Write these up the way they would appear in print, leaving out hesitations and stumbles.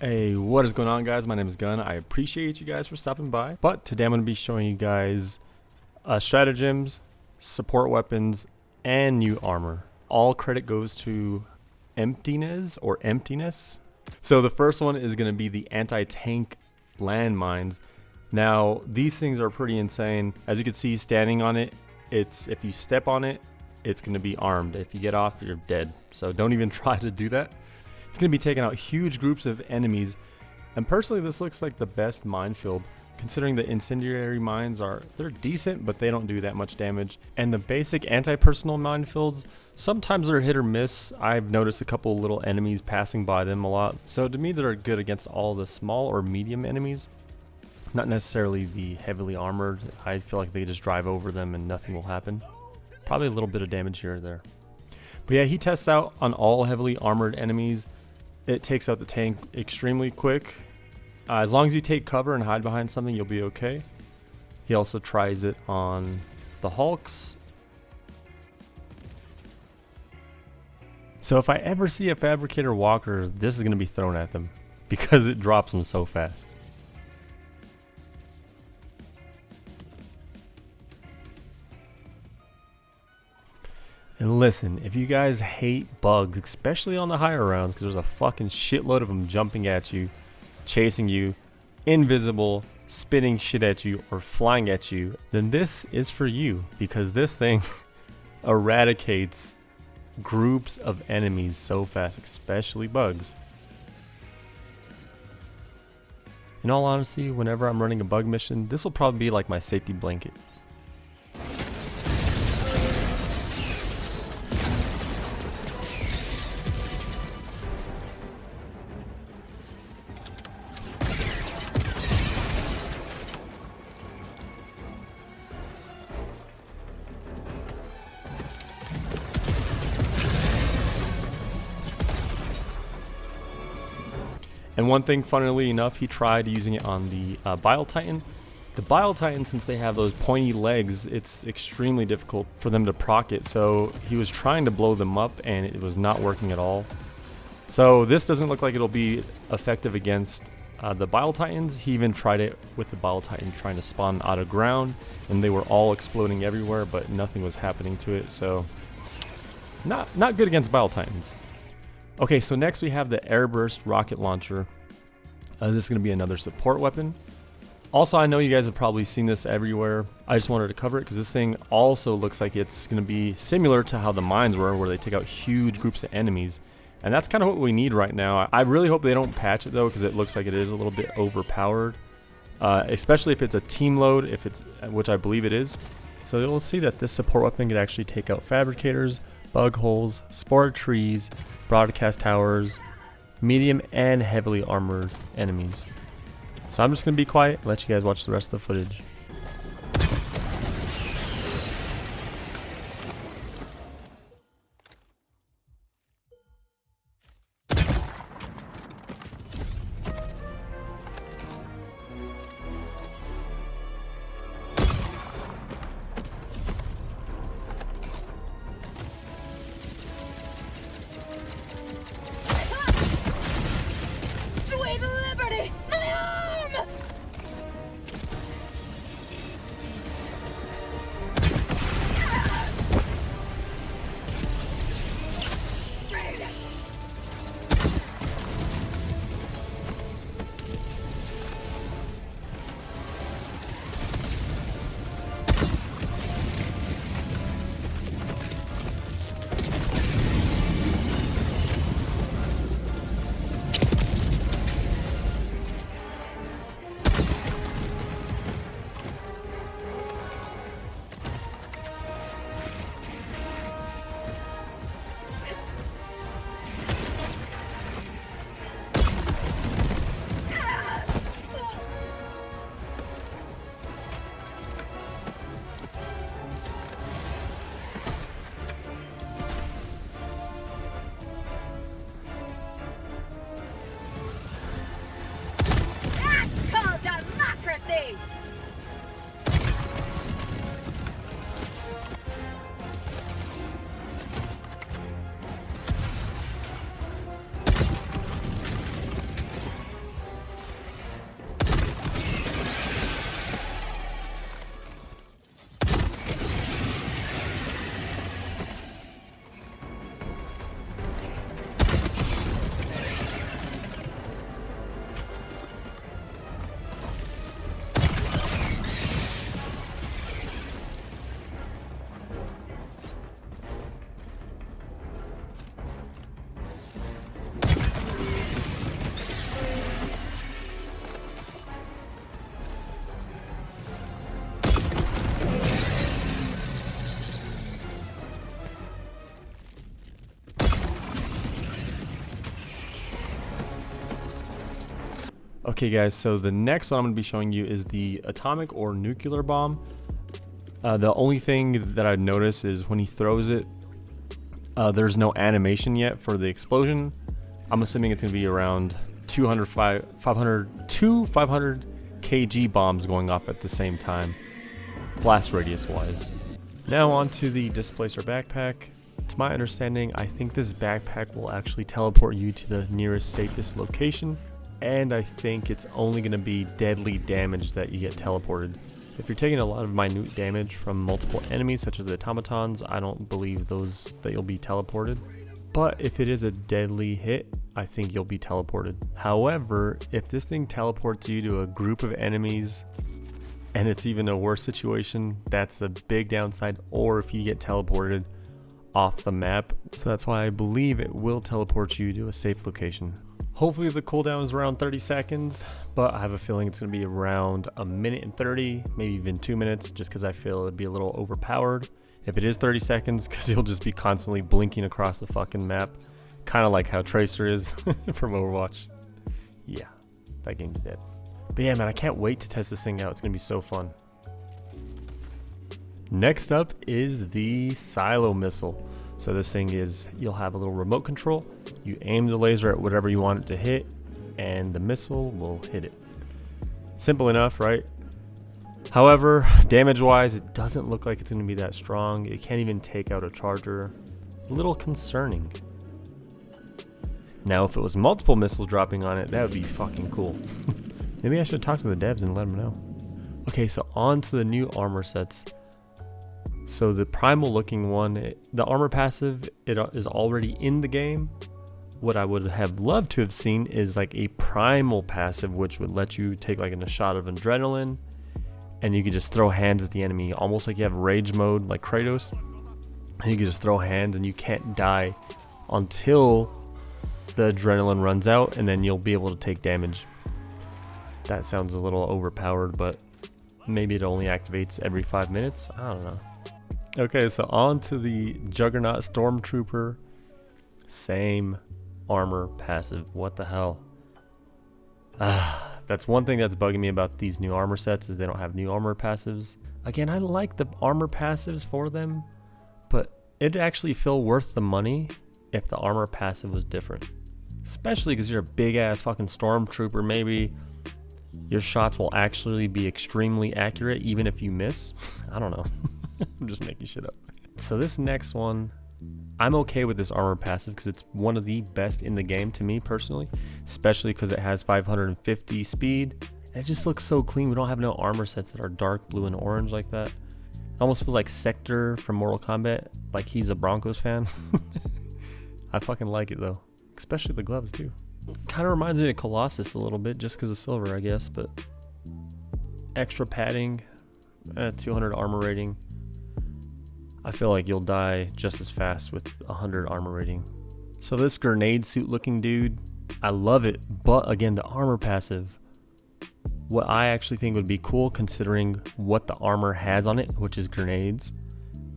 Hey, what is going on, guys? My name is Gunn. I appreciate you guys for stopping by. But today I'm going to be showing you guys stratagems, support weapons, and new armor. All credit goes to emptiness. So the first one is going to be the anti-tank landmines. Now, these things are pretty insane. As you can see, standing on it, if you step on it, it's going to be armed. If you get off, you're dead. So don't even try to do that. It's going to be taking out huge groups of enemies, and personally this looks like the best minefield, considering the incendiary mines they're decent, but they don't do that much damage. And the basic anti-personnel minefields, sometimes they're hit or miss. I've noticed a couple little enemies passing by them a lot. So to me, they're good against all the small or medium enemies, not necessarily the heavily armored. I feel like they just drive over them and nothing will happen. Probably a little bit of damage here or there. But yeah, he tests out on all heavily armored enemies. It takes out the tank extremely quick. As long as you take cover and hide behind something, you'll be okay. He also tries it on the Hulks. So if I ever see a fabricator walker, this is going to be thrown at them because it drops them so fast. And listen, if you guys hate bugs, especially on the higher rounds, because there's a fucking shitload of them jumping at you, chasing you, invisible, spitting shit at you, or flying at you, then this is for you, because this thing eradicates groups of enemies so fast, especially bugs. In all honesty, whenever I'm running a bug mission, this will probably be like my safety blanket. And one thing, funnily enough, he tried using it on the Bile Titan. The Bile Titan, since they have those pointy legs, it's extremely difficult for them to proc it. So he was trying to blow them up and it was not working at all. So this doesn't look like it'll be effective against the Bile Titans. He even tried it with the Bile Titan trying to spawn out of ground, and they were all exploding everywhere, but nothing was happening to it. So not good against Bile Titans. Okay, so next we have the Airburst rocket launcher. This is going to be another support weapon. Also, I know you guys have probably seen this everywhere. I just wanted to cover it because this thing also looks like it's going to be similar to how the mines were, where they take out huge groups of enemies. And that's kind of what we need right now. I really hope they don't patch it though, because it looks like it is a little bit overpowered. Especially if it's a team load, which I believe it is. So you'll see that this support weapon can actually take out fabricators, bug holes, spore trees, broadcast towers, medium and heavily armored enemies. So I'm just going to be quiet, let you guys watch the rest of the footage. Liberty! My arm! Okay guys, so the next one I'm going to be showing you is the atomic or nuclear bomb. The only thing that I've noticed is when he throws it, there's no animation yet for the explosion. I'm assuming it's going to be around 500 kg bombs going off at the same time, blast radius wise. Now on to the Displacer backpack. To my understanding, I think this backpack will actually teleport you to the nearest safest location, and I think it's only going to be deadly damage that you get teleported. If you're taking a lot of minute damage from multiple enemies such as the automatons, I don't believe that you'll be teleported. But if it is a deadly hit, I think you'll be teleported. However, if this thing teleports you to a group of enemies and it's even a worse situation, that's a big downside. Or if you get teleported off the map. So that's why I believe it will teleport you to a safe location. Hopefully the cooldown is around 30 seconds, but I have a feeling it's going to be around a minute and 30, maybe even 2 minutes, just because I feel it'd be a little overpowered. If it is 30 seconds, because you'll just be constantly blinking across the fucking map, kind of like how Tracer is from Overwatch. Yeah, that game's dead. But yeah, man, I can't wait to test this thing out. It's going to be so fun. Next up is the silo missile. So this thing is, you'll have a little remote control. You aim the laser at whatever you want it to hit, and the missile will hit it. Simple enough, right? However, damage-wise, it doesn't look like it's going to be that strong. It can't even take out a charger. A little concerning. Now, if it was multiple missiles dropping on it, that would be fucking cool. Maybe I should talk to the devs and let them know. Okay, so on to the new armor sets. So the primal looking one, the armor passive, it is already in the game. What I would have loved to have seen is like a primal passive, which would let you take like a shot of adrenaline, and you could just throw hands at the enemy, almost like you have rage mode like Kratos. And you can just throw hands and you can't die until the adrenaline runs out, and then you'll be able to take damage. That sounds a little overpowered, but maybe it only activates every 5 minutes. I don't know. Okay, so on to the Juggernaut Stormtrooper. Same armor passive. What the hell? That's one thing that's bugging me about these new armor sets, is they don't have new armor passives. Again, I like the armor passives for them, but it'd actually feel worth the money if the armor passive was different. Especially because you're a big ass fucking Stormtrooper. Maybe your shots will actually be extremely accurate even if you miss. I don't know. I'm just making shit up. So this next one, I'm okay with this armor passive because it's one of the best in the game to me personally, especially because it has 550 speed. And it just looks so clean. We don't have no armor sets that are dark blue and orange like that. It almost feels like Sector from Mortal Kombat, like he's a Broncos fan. I fucking like it though, especially the gloves too. Kind of reminds me of Colossus a little bit, just because of silver, I guess. But extra padding, 200 armor rating. I feel like you'll die just as fast with 100 armor rating. So this grenade suit looking dude, I love it, but again, the armor passive, what I actually think would be cool considering what the armor has on it, which is grenades.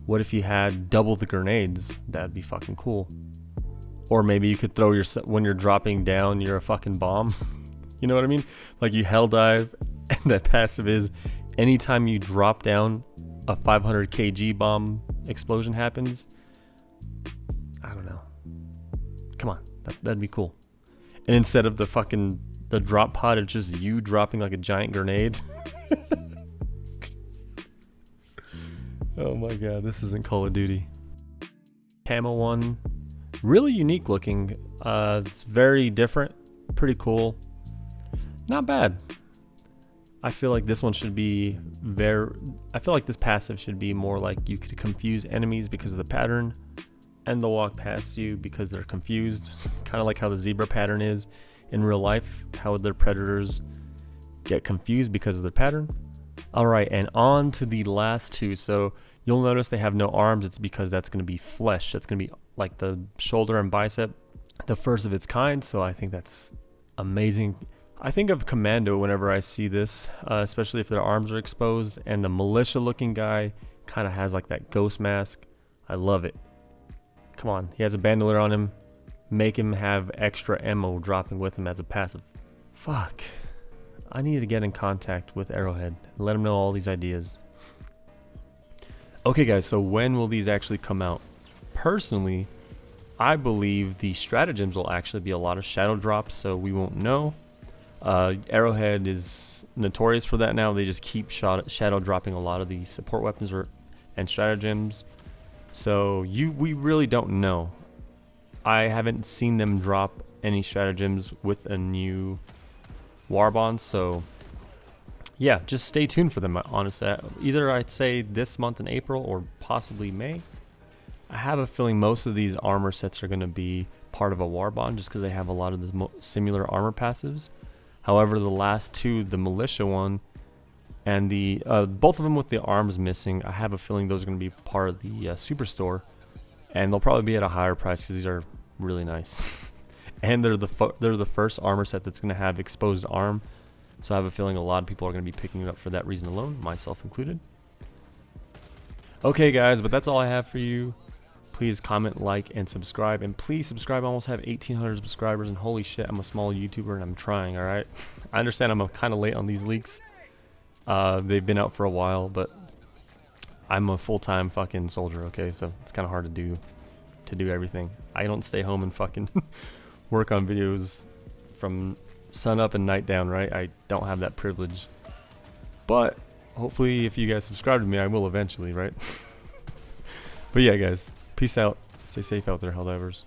What if you had double the grenades? That'd be fucking cool. Or maybe you could throw your, when you're dropping down, you're a fucking bomb. You know what I mean? Like you hell dive, and that passive is anytime you drop down, a 500 kg bomb explosion happens. I don't know. Come on, that'd be cool. And instead of the drop pod, it's just you dropping like a giant grenade. Oh my god, this isn't Call of Duty. Camo one, really unique looking. It's very different, pretty cool. Not bad. I feel like this one should be I feel like this passive should be more like you could confuse enemies because of the pattern, and they'll walk past you because they're confused. Kind of like how the zebra pattern is in real life, how their predators get confused because of the pattern. Alright, and on to the last two. So you'll notice they have no arms. It's because that's going to be flesh. That's going to be like the shoulder and bicep, the first of its kind. So I think that's amazing. I think of Commando whenever I see this, especially if their arms are exposed, and the militia looking guy kind of has like that ghost mask. I love it. Come on, he has a bandolier on him. Make him have extra ammo dropping with him as a passive. Fuck. I need to get in contact with Arrowhead and let him know all these ideas. Okay guys, so when will these actually come out? Personally, I believe the stratagems will actually be a lot of shadow drops, so we won't know. Arrowhead is notorious for that now. They just keep shadow dropping a lot of the support weapons and stratagems. So we really don't know. I haven't seen them drop any stratagems with a new war bond, so yeah, just stay tuned for them. Honestly, either I'd say this month in April or possibly May. I have a feeling most of these armor sets are going to be part of a war bond just because they have a lot of the similar armor passives. However, the last two, the militia one and the both of them with the arms missing, I have a feeling those are going to be part of the superstore, and they'll probably be at a higher price because these are really nice. And they're the first armor set that's going to have exposed arm, so I have a feeling a lot of people are going to be picking it up for that reason alone, myself included. Okay guys, but that's all I have for you. Please comment, like, and subscribe. And please subscribe. I almost have 1,800 subscribers, and holy shit, I'm a small YouTuber and I'm trying, alright? I understand I'm kind of late on these leaks. They've been out for a while, but I'm a full-time fucking soldier, okay? So it's kind of hard to do everything. I don't stay home and fucking work on videos from sun up and night down, right? I don't have that privilege. But hopefully if you guys subscribe to me, I will eventually, right? But yeah, guys. Peace out. Stay safe out there, Helldivers.